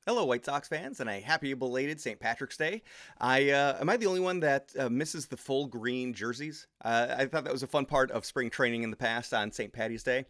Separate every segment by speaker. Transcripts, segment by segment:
Speaker 1: Hello, White Sox fans, and a happy belated St. Patrick's Day. Am I the only one that misses the full green jerseys? I thought that was a fun part of spring training in the past on St. Patty's Day.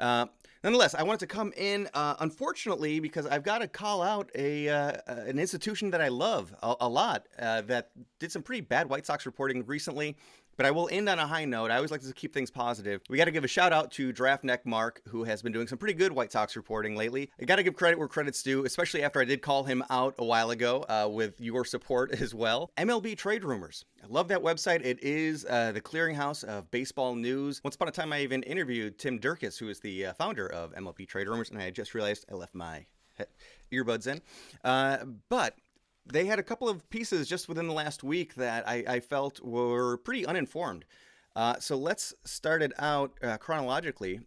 Speaker 1: Uh, Nonetheless, I wanted to come in, unfortunately, because I've got to call out an institution that I love a lot that did some pretty bad White Sox reporting recently. But I will end on a high note. I always like to keep things positive. We got to give a shout out to DraftNeck Mark, who has been doing some pretty good White Sox reporting lately. I got to give credit where credit's due, especially after I did call him out a while ago with your support as well. MLB Trade Rumors. I love that website. It is the clearinghouse of baseball news. Once upon a time, I even interviewed Tim Durkis, who is the founder of MLB Trade Rumors, and I just realized I left my earbuds in. But they had a couple of pieces just within the last week that I felt were pretty uninformed. So let's start it out chronologically.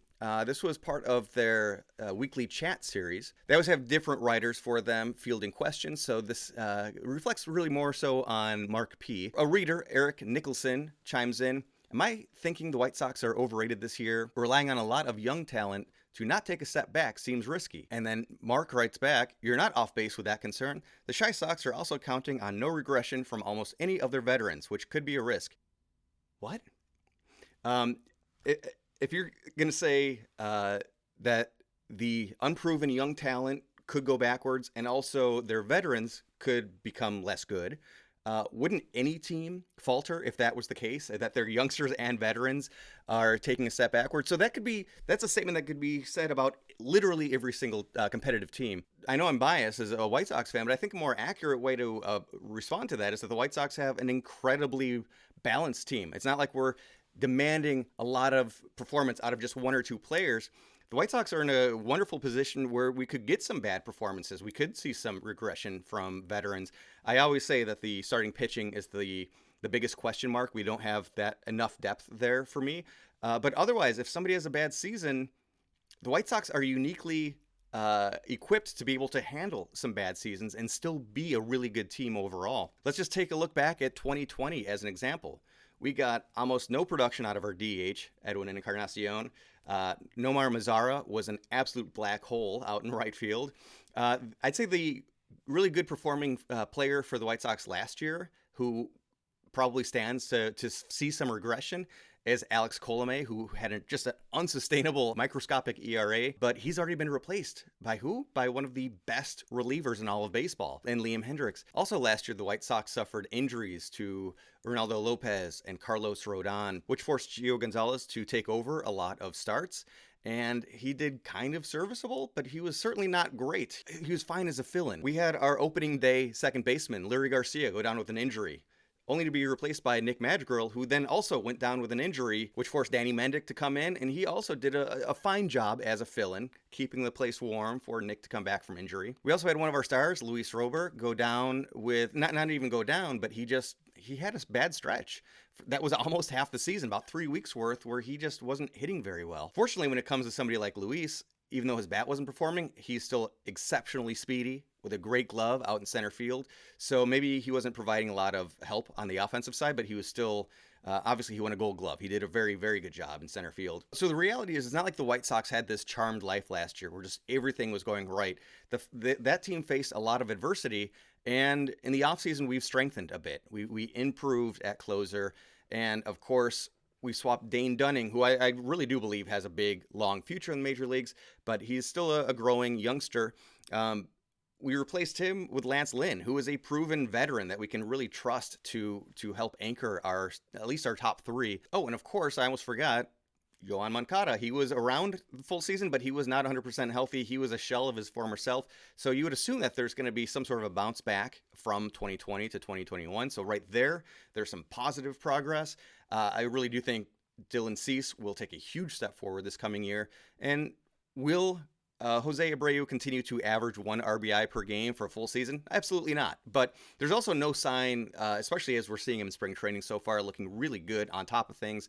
Speaker 1: This was part of their weekly chat series. They always have different writers for them fielding questions, so this reflects really more so on Mark P. A reader, Eric Nicholson, chimes in. Am I thinking the White Sox are overrated this year? Relying on a lot of young talent to not take a step back seems risky. And then Mark writes back, you're not off base with that concern. The Chi Sox are also counting on no regression from almost any of their veterans, which could be a risk. What? If you're going to say that the unproven young talent could go backwards and also their veterans could become less good, wouldn't any team falter if that was the case, that their youngsters and veterans are taking a step backwards? So that's a statement that could be said about literally every single competitive team. I know I'm biased as a White Sox fan, but I think a more accurate way to respond to that is that the White Sox have an incredibly balanced team. It's not like we're demanding a lot of performance out of just one or two players. The White Sox are in a wonderful position where we could get some bad performances. We could see some regression from veterans. I always say that the starting pitching is the biggest question mark. We don't have that enough depth there for me. But otherwise, if somebody has a bad season, the White Sox are uniquely equipped to be able to handle some bad seasons and still be a really good team overall. Let's just take a look back at 2020 as an example. We got almost no production out of our DH, Edwin Encarnacion. Nomar Mazara was an absolute black hole out in right field. I'd say the really good performing player for the White Sox last year, who probably stands to see some regression, is Alex Colomé, who had just an unsustainable microscopic ERA, but he's already been replaced by who? By one of the best relievers in all of baseball, and Liam Hendriks. Also last year, the White Sox suffered injuries to Ronaldo Lopez and Carlos Rodon, which forced Gio Gonzalez to take over a lot of starts. And he did kind of serviceable, but he was certainly not great. He was fine as a fill-in. We had our opening day second baseman, Leury Garcia, go down with an injury, only to be replaced by Nick Madrigal, who then also went down with an injury, which forced Danny Mendick to come in, and he also did a fine job as a fill-in, keeping the place warm for Nick to come back from injury. We also had one of our stars, Luis Robert, go down with, not even go down, but he had a bad stretch. That was almost half the season, about 3 weeks worth, where he just wasn't hitting very well. Fortunately, when it comes to somebody like Luis, even though his bat wasn't performing, he's still exceptionally speedy with a great glove out in center field. So maybe he wasn't providing a lot of help on the offensive side, but he was still, obviously he won a Gold Glove. He did a very, very good job in center field. So the reality is, it's not like the White Sox had this charmed life last year where just everything was going right. That team faced a lot of adversity, and in the offseason, we've strengthened a bit. We improved at closer, and of course, we swapped Dane Dunning, who I really do believe has a big, long future in the major leagues, but he's still a growing youngster. We replaced him with Lance Lynn, who is a proven veteran that we can really trust to help anchor at least our top three. Oh, and of course, I almost forgot, Yohan Moncada. He was around the full season, but he was not 100% healthy. He was a shell of his former self. So you would assume that there's going to be some sort of a bounce back from 2020 to 2021. So right there's some positive progress. I really do think Dylan Cease will take a huge step forward this coming year. And will Jose Abreu continue to average 1 RBI per game for a full season? Absolutely not. But there's also no sign, especially as we're seeing him in spring training so far, looking really good on top of things.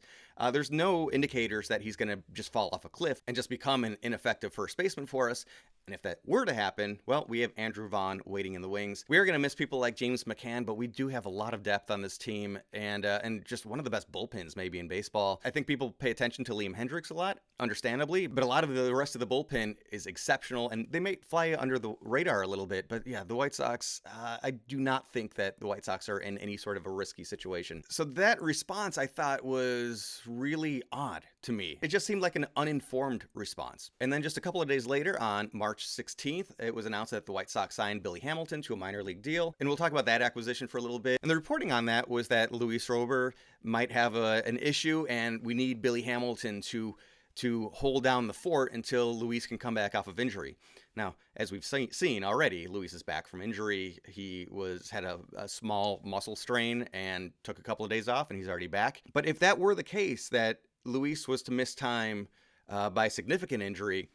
Speaker 1: There's no indicators that he's going to just fall off a cliff and just become an ineffective first baseman for us. And if that were to happen, well, we have Andrew Vaughn waiting in the wings. We are going to miss people like James McCann, but we do have a lot of depth on this team and just one of the best bullpens maybe in baseball. I think people pay attention to Liam Hendriks a lot, understandably, but a lot of the rest of the bullpen is exceptional, and they may fly under the radar a little bit. But yeah, the White Sox, I do not think that the White Sox are in any sort of a risky situation. So that response I thought was really odd to me. It just seemed like an uninformed response. And then just a couple of days later, on March 16th, it was announced that the White Sox signed Billy Hamilton to a minor league deal. And we'll talk about that acquisition for a little bit. And the reporting on that was that Luis Robert might have an issue, and we need Billy Hamilton to hold down the fort until Luis can come back off of injury. Now, as we've seen already, Luis is back from injury. He had a small muscle strain and took a couple of days off, and he's already back. But if that were the case, that Luis was to miss time by significant injury,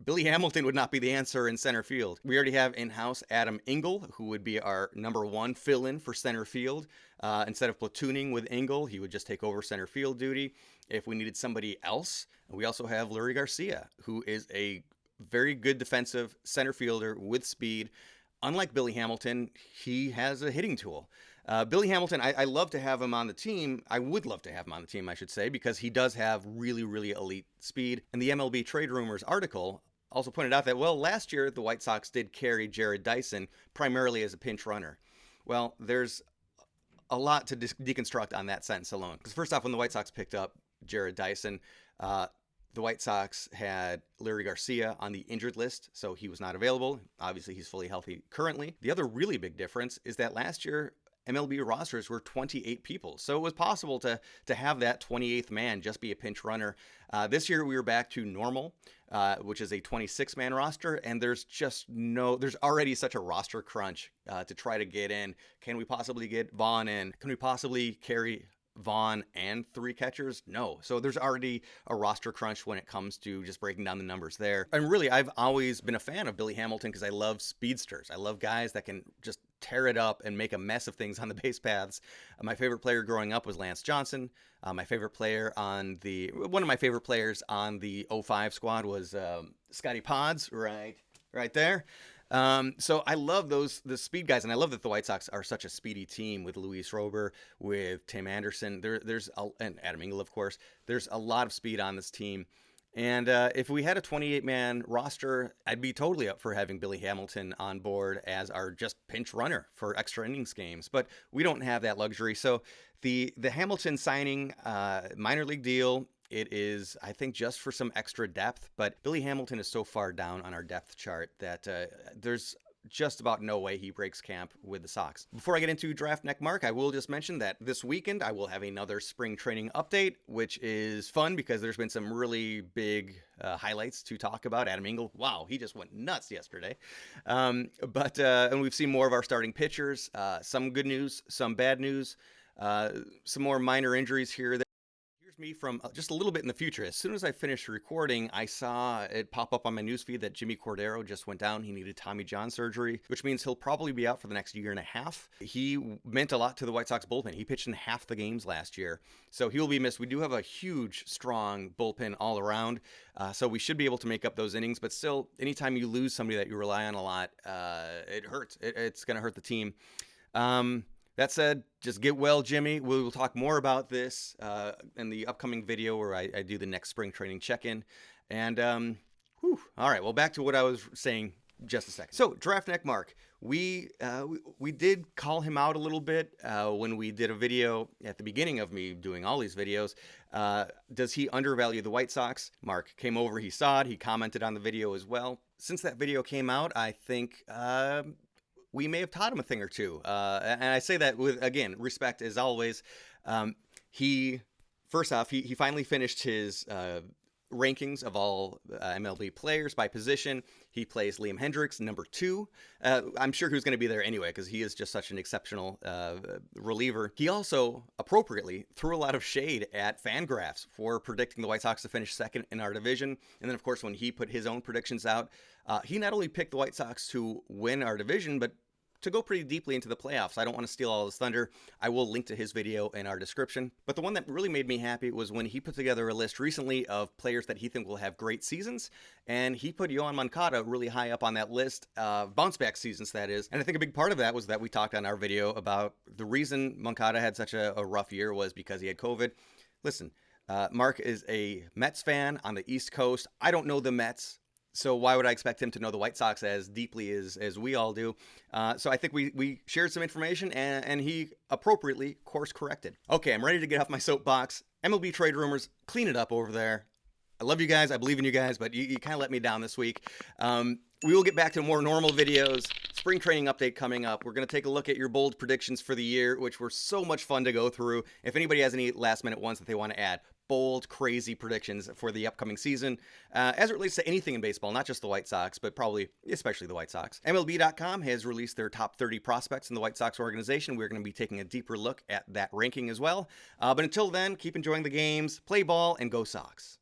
Speaker 1: Billy Hamilton would not be the answer in center field. We already have in-house Adam Engel, who would be our number one fill-in for center field. Instead of platooning with Engel, he would just take over center field duty. If we needed somebody else, we also have Leury Garcia, who is a very good defensive center fielder with speed. Unlike Billy Hamilton, he has a hitting tool. Billy Hamilton, I love to have him on the team. I would love to have him on the team, I should say, because he does have really, really elite speed. And the MLB Trade Rumors article also pointed out that, well, last year the White Sox did carry Jared Dyson primarily as a pinch runner. Well, there's a lot to deconstruct on that sentence alone. Because first off, when the White Sox picked up Jared Dyson, the White Sox had Leury Garcia on the injured list, so he was not available. Obviously, he's fully healthy currently. The other really big difference is that last year, MLB rosters were 28 people. So it was possible to have that 28th man just be a pinch runner. This year we were back to normal, which is a 26-man roster, and there's already such a roster crunch to try to get in. Can we possibly get Vaughn in? Can we possibly carry Vaughn and 3 catchers? No. So there's already a roster crunch when it comes to just breaking down the numbers there. And really, I've always been a fan of Billy Hamilton because I love speedsters. I love guys that can just tear it up and make a mess of things on the base paths. My favorite player growing up was Lance Johnson. One of my favorite players on the 05 squad was Scotty Pods, right there. So I love the speed guys, and I love that the White Sox are such a speedy team with Luis Robert, with Tim Anderson, and Adam Engel, of course. There's a lot of speed on this team. And if we had a 28-man roster, I'd be totally up for having Billy Hamilton on board as our just pinch runner for extra innings games. But we don't have that luxury. So the Hamilton signing, minor league deal, it is, I think, just for some extra depth. But Billy Hamilton is so far down on our depth chart that there's just about no way he breaks camp with the Sox. Before I get into DraftNeck, Mark, I will just mention that this weekend I will have another spring training update, which is fun because there's been some really big highlights to talk about. Adam Engel, wow, he just went nuts yesterday. And we've seen more of our starting pitchers. Some good news, some bad news, some more minor injuries here. Me from just a little bit in the future. As soon as I finished recording, I saw it pop up on my newsfeed that Jimmy Cordero just went down. He needed Tommy John surgery, which means he'll probably be out for the next year and a half. He meant a lot to the White Sox bullpen. He pitched in half the games last year, so he will be missed. We do have a huge, strong bullpen all around, so we should be able to make up those innings, but still, anytime you lose somebody that you rely on a lot, it hurts. It's going to hurt the team. That said, just get well, Jimmy. We will talk more about this in the upcoming video where I do the next spring training check-in. And, all right, well, back to what I was saying just a second. So, DraftNeck Mark, we did call him out a little bit when we did a video at the beginning of me doing all these videos. Does he undervalue the White Sox? Mark came over, he saw it, he commented on the video as well. Since that video came out, I think we may have taught him a thing or two. And I say that with, again, respect as always. First off, he finally finished his rankings of all MLB players by position. He plays Liam Hendriks, number 2. I'm sure he was going to be there anyway because he is just such an exceptional reliever. He also, appropriately, threw a lot of shade at Fangraphs for predicting the White Sox to finish second in our division. And then, of course, when he put his own predictions out, he not only picked the White Sox to win our division, but to go pretty deeply into the playoffs. I don't want to steal all his thunder. I will link to his video in our description. But the one that really made me happy was when he put together a list recently of players that he thinks will have great seasons, and he put Yoan Moncada really high up on that list, bounce back seasons that is. And I think a big part of that was that we talked on our video about the reason Moncada had such a rough year was because he had COVID. Listen, Mark is a Mets fan on the East Coast. I don't know the Mets, so why would I expect him to know the White Sox as deeply as we all do? So I think we shared some information, and he appropriately course corrected. Okay, I'm ready to get off my soapbox. MLB trade rumors, clean it up over there. I love you guys. I believe in you guys, but you kind of let me down this week. We will get back to more normal videos. Spring training update coming up. We're going to take a look at your bold predictions for the year, which were so much fun to go through. If anybody has any last minute ones that they want to add, bold, crazy predictions for the upcoming season as it relates to anything in baseball, not just the White Sox, but probably especially the White Sox. MLB.com has released their top 30 prospects in the White Sox organization. We're going to be taking a deeper look at that ranking as well. But until then, keep enjoying the games, play ball, and go Sox.